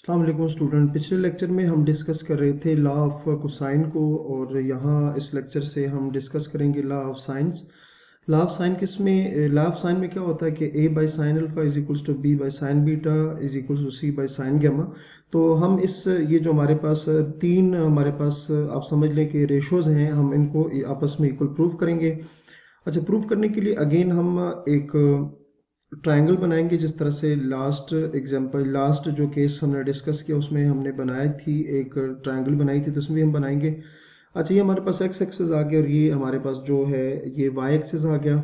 अस्सलाम वालेकुम स्टूडेंट। पिछले लेक्चर में हम डिस्कस कर रहे थे लॉ ऑफ कोसाइन को, और यहाँ इस लेक्चर से हम डिस्कस करेंगे law of sines. Law of sine किसमें लॉ ऑफ साइन में क्या होता है कि a by sine alpha is equals to b by sine beta is equals to c by sine gamma. तो हम इस ये जो हमारे पास तीन हमारे पास आप समझ लें कि रेशोज हैं, हम इनको आपस में इक्वल प्रूव करेंगे। अच्छा, प्रूव करने के लिए अगेन हम एक ट्रायंगल बनाएंगे, जिस तरह से लास्ट जो केस हमने डिस्कस किया उसमें हमने बनाई थी, एक ट्रायंगल बनाई थी, तो उसमें भी हम बनाएंगे। अच्छा, ये हमारे पास एक्स एक्सिस आ गया और ये हमारे पास जो है ये वाई एक्सिस आ गया।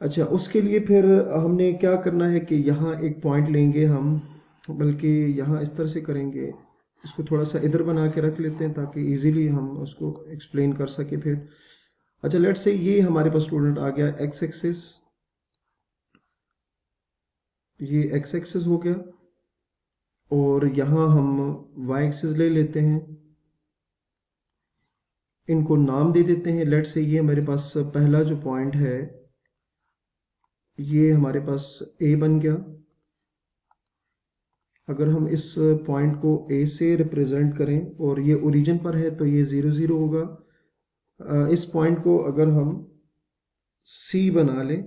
अच्छा, उसके लिए फिर हमने क्या करना है कि यहाँ एक पॉइंट लेंगे हम, बल्कि यहाँ इस तरह से करेंगे, इसको थोड़ा सा इधर बना के रख लेते हैं ताकि इजीली हम उसको एक्सप्लेन कर सके फिर। अच्छा, लेट्स से ये हमारे पास स्टूडेंट आ गया एक्स एक्सिस, ये एक्स एक्सिस हो गया, और यहाँ हम वाई एक्सिस ले लेते हैं, इनको नाम दे देते हैं। लेट से ये हमारे पास पहला जो पॉइंट है ये हमारे पास ए बन गया। अगर हम इस पॉइंट को ए से रिप्रेजेंट करें और ये ओरिजिन पर है तो ये 0 0 होगा। इस पॉइंट को अगर हम सी बना लें,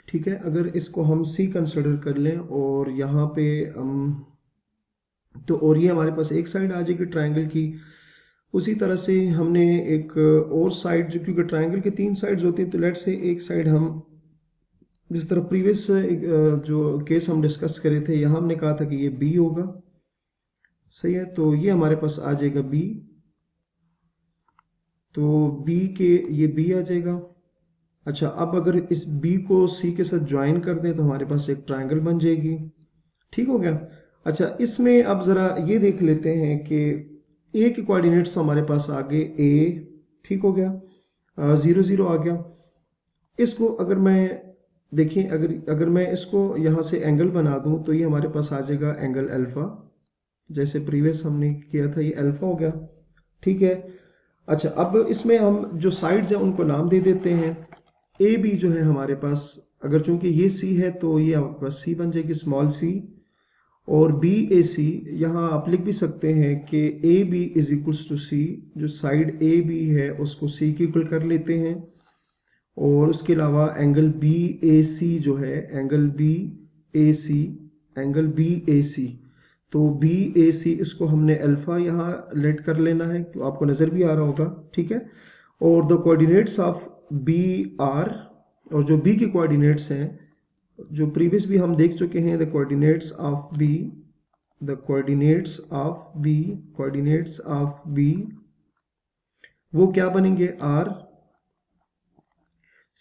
ठीक है, अगर इसको हम सी कंसिडर कर लें और यहाँ पे हम तो, और ये हमारे पास एक साइड आ जाएगी ट्रायंगल की। उसी तरह से हमने एक और साइड, जो क्योंकि ट्रायंगल के तीन साइड्स होती हैं, तो लेट से एक साइड हम जिस तरह प्रीवियस जो केस हम डिस्कस करे थे, यहाँ हमने कहा था कि ये बी होगा, सही है, तो ये हमारे पास आ जाएगा बी, तो बी के ये बी आ जाएगा। अच्छा, अब अगर इस बी को सी के साथ ज्वाइन कर दें तो हमारे पास एक ट्रायंगल बन जाएगी। ठीक हो गया। अच्छा, इसमें अब ज़रा ये देख लेते हैं कि ए के कोऑर्डिनेट्स तो हमारे पास आ गए ए, ठीक हो गया, 0 0 आ गया। इसको अगर मैं देखिए, अगर मैं इसको यहाँ से एंगल बना दूँ तो ये हमारे पास आ जाएगा एंगल अल्फा, जैसे प्रीवियस हमने किया था, ये अल्फा हो गया, ठीक है। अच्छा, अब इसमें हम जो साइड्स हैं उनको नाम दे देते हैं। ए बी जो है हमारे पास, अगर चूंकि ये सी है तो ये हमारे पास सी बन जाएगी, स्मॉल सी, और बी ए सी, यहाँ आप लिख भी सकते हैं कि A B is equals to C, जो साइड ए बी है उसको सी की इक्वल कर लेते हैं। और उसके अलावा एंगल बी ए सी जो है, एंगल बी ए सी, एंगल बी ए सी, तो बी ए सी इसको हमने अल्फा यहाँ लेट कर लेना है, तो आपको नज़र भी आ रहा होगा, ठीक है। और the coordinates of B are, और जो बी के कोऑर्डिनेट्स हैं जो प्रीवियस भी हम देख चुके हैं, the coordinates of B, the coordinates of B, coordinates of B वो क्या बनेंगे, are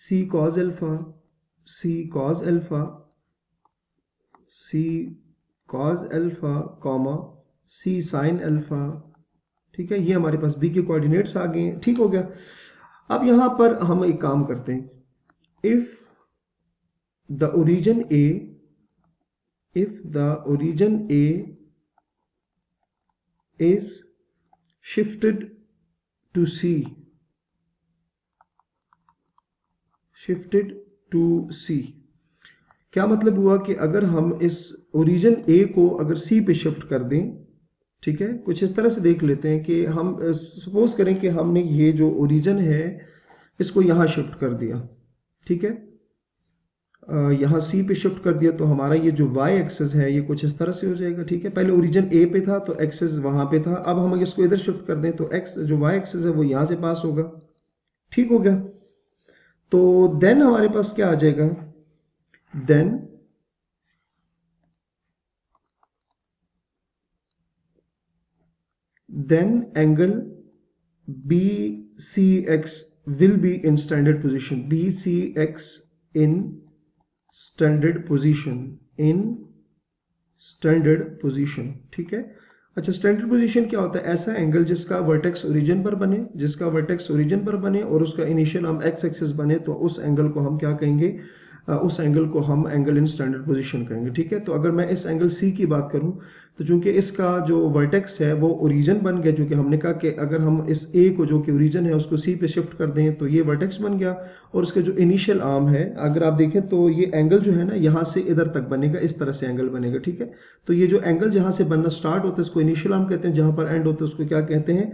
C cos alpha, C cos alpha, C cos alpha, comma C sine alpha, ठीक है। ये हमारे पास बी के कोऑर्डिनेट्स आ गए हैं, ठीक हो गया। अब यहां पर हम एक काम करते हैं, if the origin A, if the origin A is shifted to C, shifted to C, क्या मतलब हुआ कि अगर हम इस ओरिजिन A को अगर C पे शिफ्ट कर दें, ठीक है, कुछ इस तरह से देख लेते हैं कि हम सपोज करें कि हमने ये जो ओरिजिन है इसको यहाँ शिफ्ट कर दिया, ठीक है, यहाँ सी पे शिफ्ट कर दिया, तो हमारा ये जो y एक्सेस है ये कुछ इस तरह से हो जाएगा, ठीक है। पहले ओरिजिन ए पे था तो एक्सेस वहां पे था, अब हम इसको इधर शिफ्ट कर दें तो एक्स जो y एक्सेस है वो यहाँ से पास होगा, ठीक हो गया। तो देन हमारे पास क्या आ जाएगा, then angle B C X will be in standard position, B C X in standard position, in standard position, ठीक है। अच्छा, स्टैंडर्ड पोजीशन क्या होता है, ऐसा एंगल जिसका वर्टेक्स ओरिजिन पर बने, जिसका वर्टेक्स ओरिजिन पर बने और उसका इनिशियल हम एक्स एक्सिस बने, तो उस एंगल को हम क्या कहेंगे, उस एंगल को हम एंगल इन स्टैंडर्ड पोजीशन कहेंगे, ठीक है। तो अगर मैं इस एंगल सी की बात करूं तो चूंकि इसका जो वर्टेक्स है वो ओरिजिन बन गया, क्योंकि हमने कहा कि अगर हम इस ए को जो कि ओरिजिन है उसको सी पे शिफ्ट कर दें तो ये वर्टेक्स बन गया। और उसके जो इनिशियल आर्म है अगर आप देखें तो ये एंगल जो है ना यहाँ से इधर तक बनेगा, इस तरह से एंगल बनेगा, ठीक है। तो ये जो एंगल जहाँ से बनना स्टार्ट होता है उसको इनिशियल आर्म कहते हैं, जहाँ पर एंड होता है उसको क्या कहते हैं,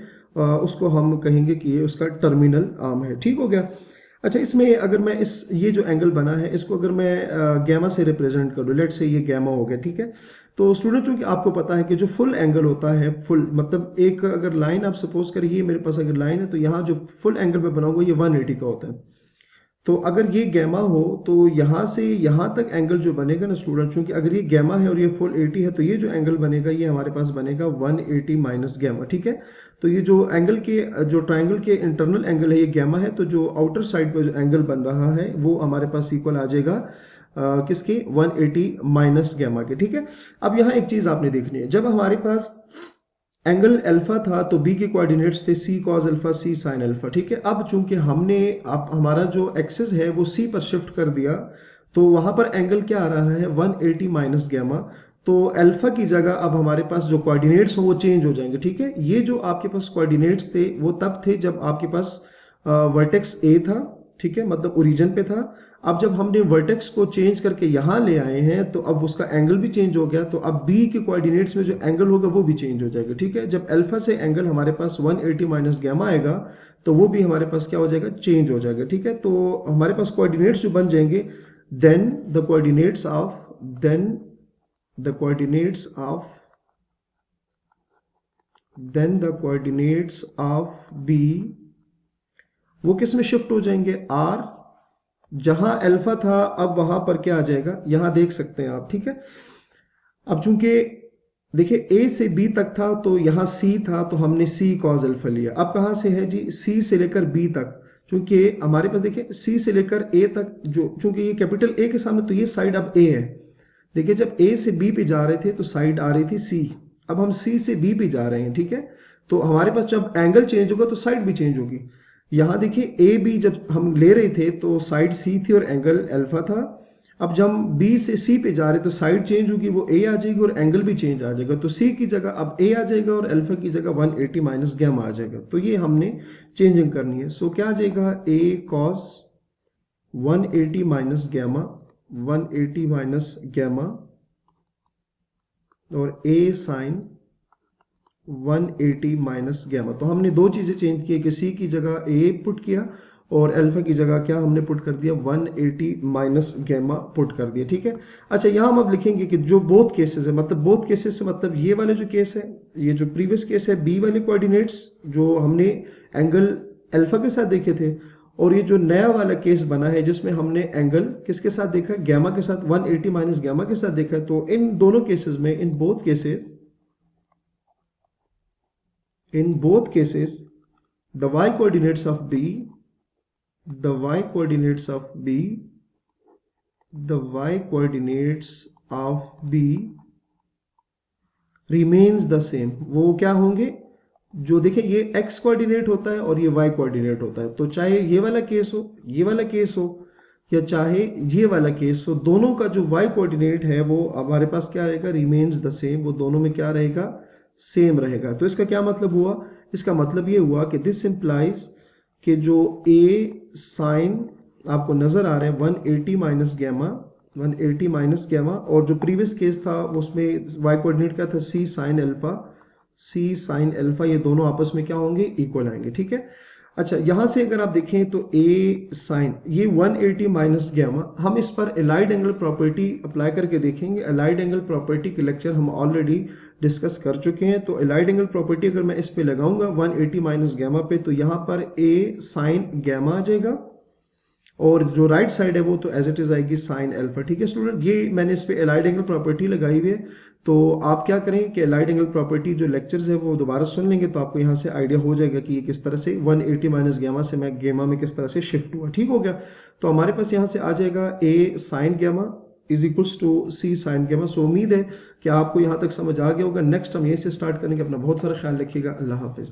उसको हम कहेंगे कि ये उसका टर्मिनल आर्म है, ठीक हो गया। अच्छा, इसमें अगर मैं ये जो एंगल बना है इसको अगर मैं गैमा से रिप्रेजेंट करूँ, लेट से ये गैमा हो गया, ठीक है। तो स्टूडेंट चूंकि आपको पता है कि जो फुल एंगल होता है, फुल मतलब एक अगर लाइन आप सपोज करिए मेरे पास अगर लाइन है तो यहाँ जो फुल एंगल मैं बनाऊंगा ये 180 का होता है। तो अगर ये गैमा हो तो यहाँ से यहाँ तक एंगल जो बनेगा ना स्टूडेंट, चूंकि अगर ये गैमा है और ये फुल 80 है तो ये जो एंगल बनेगा ये हमारे पास बनेगा 180 माइनस गैमा, ठीक है। तो ये जो एंगल के जो ट्राइंगल के इंटरनल एंगल है ये गैमा है, तो जो आउटर साइड पर जो एंगल बन रहा है वो हमारे पास इक्वल आ जाएगा किसके, 180 माइनस गैमा के, ठीक है। अब यहाँ एक चीज आपने देखनी है, जब हमारे पास एंगल अल्फा था तो बी के कोऑर्डिनेट्स थे सी कॉस अल्फा सी साइन अल्फा, ठीक है। अब चूंकि हमने आप हमारा जो एक्सिस है वो सी पर शिफ्ट कर दिया तो वहां पर एंगल क्या आ रहा है 180 माइनस गैमा। तो अल्फा की जगह अब हमारे पास जो कोऑर्डिनेट्स हो वो चेंज हो जाएंगे, ठीक है। ये जो आपके पास कोऑर्डिनेट्स थे वो तब थे जब आपके पास वर्टेक्स ए था, ठीक है, मतलब ओरिजिन पे था। अब जब हमने वर्टेक्स को चेंज करके यहाँ ले आए हैं तो अब उसका एंगल भी चेंज हो गया, तो अब बी के कोऑर्डिनेट्स में जो एंगल होगा वो भी चेंज हो जाएगा, ठीक है। जब अल्फा से एंगल हमारे पास 180 माइनस गैमा आएगा तो वो भी हमारे पास क्या हो जाएगा, चेंज हो जाएगा, ठीक है। तो हमारे पास कोऑर्डिनेट्स जो बन जाएंगे then the coordinates of then the coordinates of then the coordinates of B वो किस में शिफ्ट हो जाएंगे, आर। जहां अल्फा था अब वहां पर क्या आ जाएगा, यहां देख सकते हैं आप, ठीक है। अब चूंकि देखिए ए से बी तक था तो यहां सी था तो हमने सी कॉस अल्फा लिया। अब कहां से है जी, सी से लेकर बी तक, चूंकि हमारे पास देखिए सी से लेकर ए तक जो चूंकि ये कैपिटल ए के सामने तो ये साइड अब ए है। देखिए जब ए से बी पे जा रहे थे तो साइड आ रही थी सी, अब हम सी से बी पे जा रहे हैं, ठीक है। तो हमारे पास जब एंगल चेंज होगा तो साइड भी चेंज होगी। यहां देखिए ए बी जब हम ले रहे थे तो साइड सी थी और एंगल अल्फा था। अब जब हम बी से सी पे जा रहे तो साइड चेंज होगी, वो ए आ जाएगी और एंगल भी चेंज आ जाएगा। तो सी की जगह अब ए आ जाएगा और अल्फा की जगह 180 माइनस गैमा आ जाएगा। तो ये हमने चेंजिंग करनी है। सो क्या आ जाएगा, A cos 180 minus gamma 180 minus gamma और ए साइन 180 माइनस गैमा। तो हमने दो चीजें चेंज की कि सी की जगह ए पुट किया और अल्फा की जगह क्या हमने पुट कर दिया, 180 माइनस गैमा पुट कर दिया, ठीक है। अच्छा, यहां हम अब लिखेंगे कि जो बोथ केसेस है, मतलब बोथ केसेस से मतलब ये वाले जो केस है, ये जो प्रीवियस केस है बी वाले कोऑर्डिनेट्स जो हमने एंगल अल्फा के साथ देखे थे, और ये जो नया वाला केस बना है जिसमें हमने एंगल किसके साथ देखा, गैमा के साथ, 180 माइनस गैमा के साथ देखा है। तो इन दोनों केसेस में, in both cases the y coordinates of b the y coordinates of b remains the same। वो क्या होंगे, जो देखिए ये x कोऑर्डिनेट होता है और ये y कोऑर्डिनेट होता है। तो चाहे ये वाला केस हो, ये वाला केस हो, या चाहे ये वाला केस हो, दोनों का जो y कोऑर्डिनेट है वो हमारे पास क्या रहेगा, रिमेन्स द सेम। वो दोनों में क्या रहेगा, सेम रहेगा। तो इसका क्या मतलब हुआ, इसका मतलब ये हुआ कि दिस इंप्लाइज कि जो ए साइन आपको नजर आ रहा है 180 माइनस गैमा 180 माइनस गैमा, और जो प्रीवियस केस था उसमें y कोऑर्डिनेट क्या था, c साइन अल्फा, ये दोनों आपस में क्या होंगे, इक्वल आएंगे, ठीक है। अच्छा, यहां से अगर आप देखें तो ए साइन ये 180 माइनस गैमा, हम इस पर एलाइड एंगल प्रॉपर्टी अप्लाई करके देखेंगे। एलाइड एंगल प्रॉपर्टी के लेक्चर हम ऑलरेडी डिस्कस कर चुके हैं। तो एलाइड एंगल प्रॉपर्टी अगर मैं इस पे लगाऊंगा 180 माइनस गैमा पे, तो यहां पर ए साइन गैमा आ जाएगा और जो राइट साइड है वो तो एज इट इज आएगी साइन अल्फा, ठीक है स्टूडेंट। ये मैंने इस पे एलाइड एंगल प्रॉपर्टी लगाई हुई है। तो आप क्या करें कि एलाइड एंगल प्रॉपर्टी जो लेक्चर्स है वो दोबारा सुन लेंगे तो आपको यहाँ से आइडिया हो जाएगा कि ये किस तरह से 180 माइनस गैमा से मैं गैमा में किस तरह से शिफ्ट हुआ, ठीक हो गया। तो हमारे पास यहाँ से आ जाएगा A sine gamma is equals to C sine gamma. So उम्मीद है कि आपको यहाँ तक समझ आ गया होगा। नेक्स्ट हम यहीं से स्टार्ट करेंगे। अपना बहुत सारा ख्याल रखिएगा। अल्लाह हाफिज।